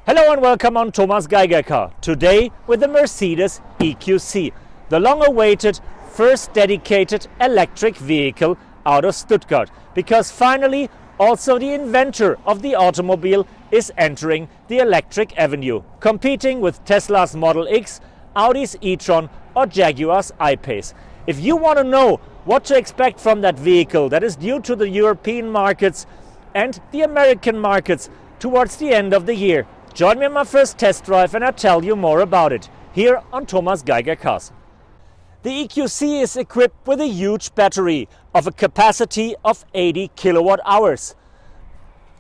Hello and welcome on Thomas Geiger Car. Today with the Mercedes EQC, the long-awaited first dedicated electric vehicle out of Stuttgart. Because finally also the inventor of the automobile is entering the electric avenue, competing with Tesla's Model X, Audi's e-tron or Jaguar's I-Pace. If you want to know what to expect from that vehicle that is due to the European markets and the American markets towards the end of the year, join me on my first test drive and I'll tell you more about it, here on Thomas Geiger Cars. The EQC is equipped with a huge battery of a capacity of 80 kilowatt hours,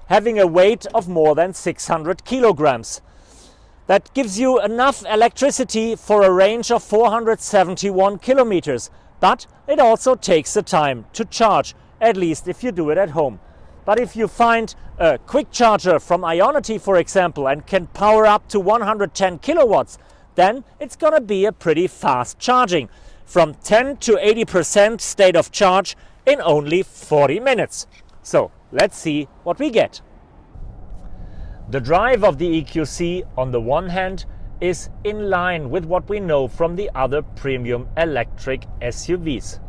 having a weight of more than 600 kilograms. That gives you enough electricity for a range of 471 kilometers, but it also takes the time to charge, at least if you do it at home. But if you find a quick charger from Ionity, for example, and can power up to 110 kilowatts, then it's gonna be a pretty fast charging, from 10 to 80% state of charge in only 40 minutes. So let's see what we get. The drive of the EQC on the one hand is in line with what we know from the other premium electric SUVs.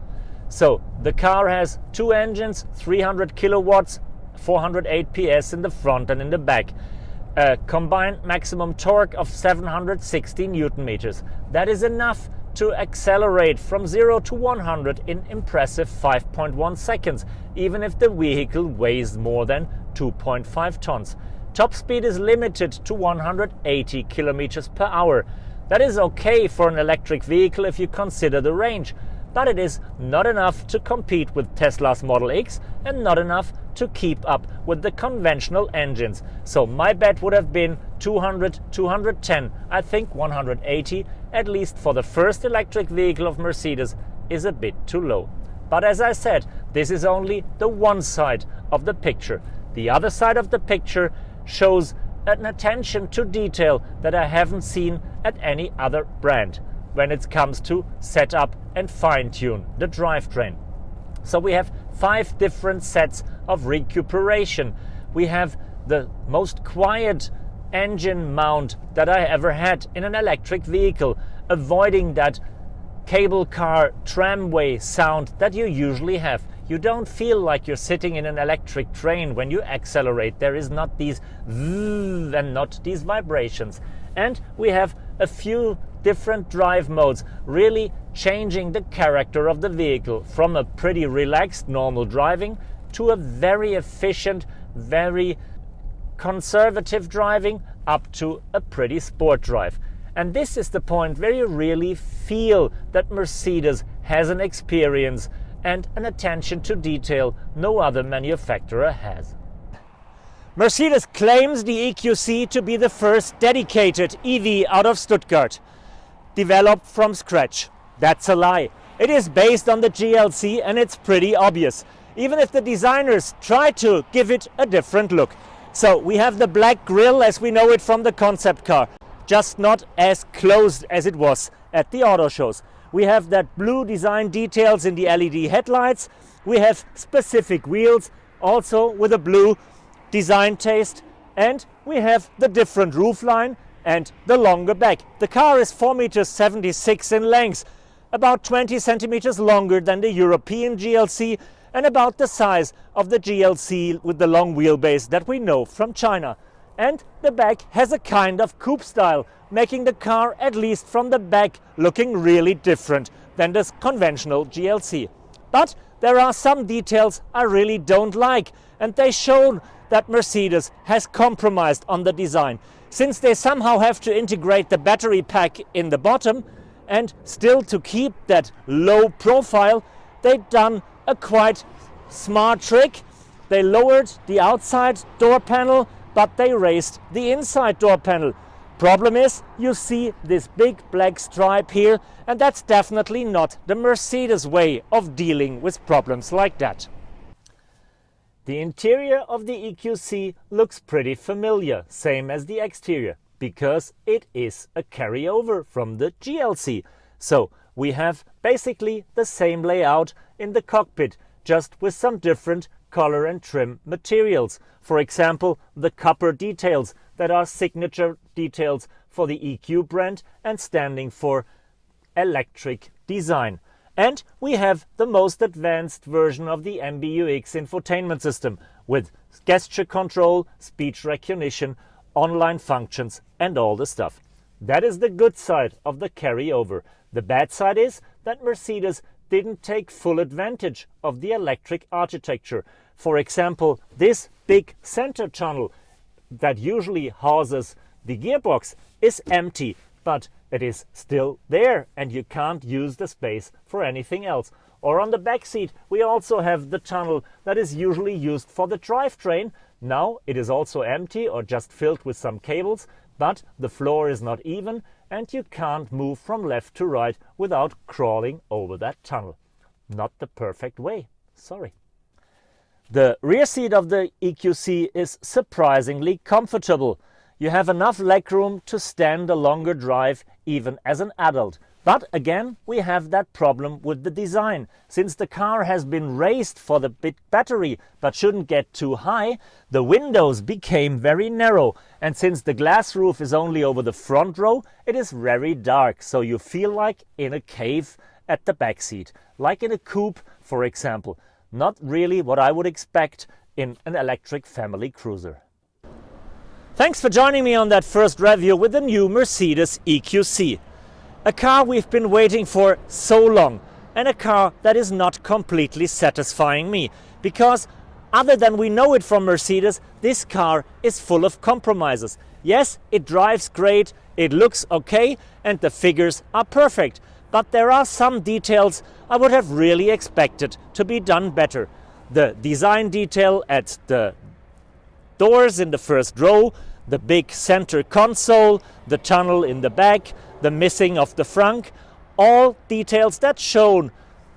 So the car has two engines, 300 kilowatts, 408 PS in the front and in the back. A combined maximum torque of 760 Newton meters. That is enough to accelerate from 0 to 100 in impressive 5.1 seconds, even if the vehicle weighs more than 2.5 tons. Top speed is limited to 180 kilometers per hour. That is okay for an electric vehicle if you consider the range, but it is not enough to compete with Tesla's Model X and not enough to keep up with the conventional engines. So my bet would have been 200, 210. I think 180, at least for the first electric vehicle of Mercedes, is a bit too low. But as I said, this is only the one side of the picture. The other side of the picture shows an attention to detail that I haven't seen at any other brand when it comes to set up and fine-tune the drivetrain. So we have 5 different sets of recuperation. We have the most quiet engine mount that I ever had in an electric vehicle, avoiding that cable car tramway sound that you usually have. You don't feel like you're sitting in an electric train when you accelerate. There is not these zzz and not these vibrations. And we have a few different drive modes, really changing the character of the vehicle from a pretty relaxed normal driving to a very efficient, very conservative driving up to a pretty sport drive. And this is the point where you really feel that Mercedes has an experience and an attention to detail no other manufacturer has. Mercedes claims the EQC to be the first dedicated EV out of Stuttgart, developed from scratch. That's a lie. It is based on the GLC and it's pretty obvious, even if the designers try to give it a different look. So we have the black grille as we know it from the concept car, just not as closed as it was at the auto shows. We have that blue design details in the LED headlights. We have specific wheels, also with a blue design taste. And we have the different roofline and the longer back. The car is 4.76 meters in length, about 20 centimeters longer than the European GLC and about the size of the GLC with the long wheelbase that we know from China. And the back has a kind of coupe style, making the car, at least from the back, looking really different than this conventional GLC. But there are some details I really don't like, and they show that Mercedes has compromised on the design, since they somehow have to integrate the battery pack in the bottom, and still to keep that low profile, they've done a quite smart trick. They lowered the outside door panel, but they raised the inside door panel. Problem is, you see this big black stripe here, and that's definitely not the Mercedes way of dealing with problems like that. The interior of the EQC looks pretty familiar, same as the exterior, because it is a carryover from the GLC. So we have basically the same layout in the cockpit, just with some different color and trim materials. For example, the copper details that are signature details for the EQ brand and standing for electric design. And we have the most advanced version of the MBUX infotainment system with gesture control, speech recognition, online functions and all the stuff. That is the good side of the carryover. The bad side is that Mercedes didn't take full advantage of the electric architecture. For example, this big center tunnel that usually houses the gearbox is empty, but it is still there and you can't use the space for anything else. Or on the back seat we also have the tunnel that is usually used for the drivetrain. Now it is also empty or just filled with some cables, but the floor is not even and you can't move from left to right without crawling over that tunnel. Not the perfect way, sorry. The rear seat of the EQC is surprisingly comfortable. You have enough legroom to stand a longer drive even as an adult. But again, we have that problem with the design. Since the car has been raised for the big battery but shouldn't get too high, the windows became very narrow. And since the glass roof is only over the front row, it is very dark. So you feel like in a cave at the back seat, like in a coupe, for example. Not really what I would expect in an electric family cruiser. Thanks for joining me on that first review with the new Mercedes EQC. A car we've been waiting for so long, and a car that is not completely satisfying me, because other than we know it from Mercedes, this car is full of compromises. Yes, it drives great, it looks okay, and the figures are perfect, but there are some details I would have really expected to be done better. The design detail at the doors in the first row, the big center console, the tunnel in the back, the missing of the frunk, all details that show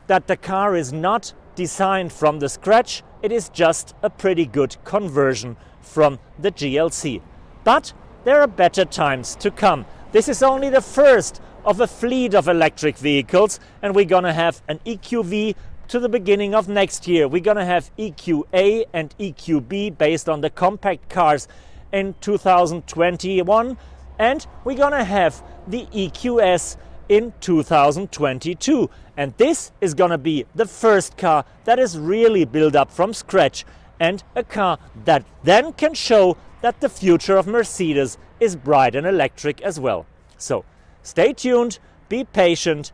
that the car is not designed from the scratch, it is just a pretty good conversion from the GLC. But there are better times to come. This is only the first of a fleet of electric vehicles, and we're gonna have an EQV to the beginning of next year. We're gonna have EQA and EQB based on the compact cars in 2021, and we're gonna have the EQS in 2022. And this is gonna be the first car that is really built up from scratch, and a car that then can show that the future of Mercedes is bright and electric as well. So stay tuned, be patient.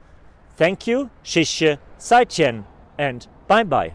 Thank you, Shishye, Saitian, and bye-bye.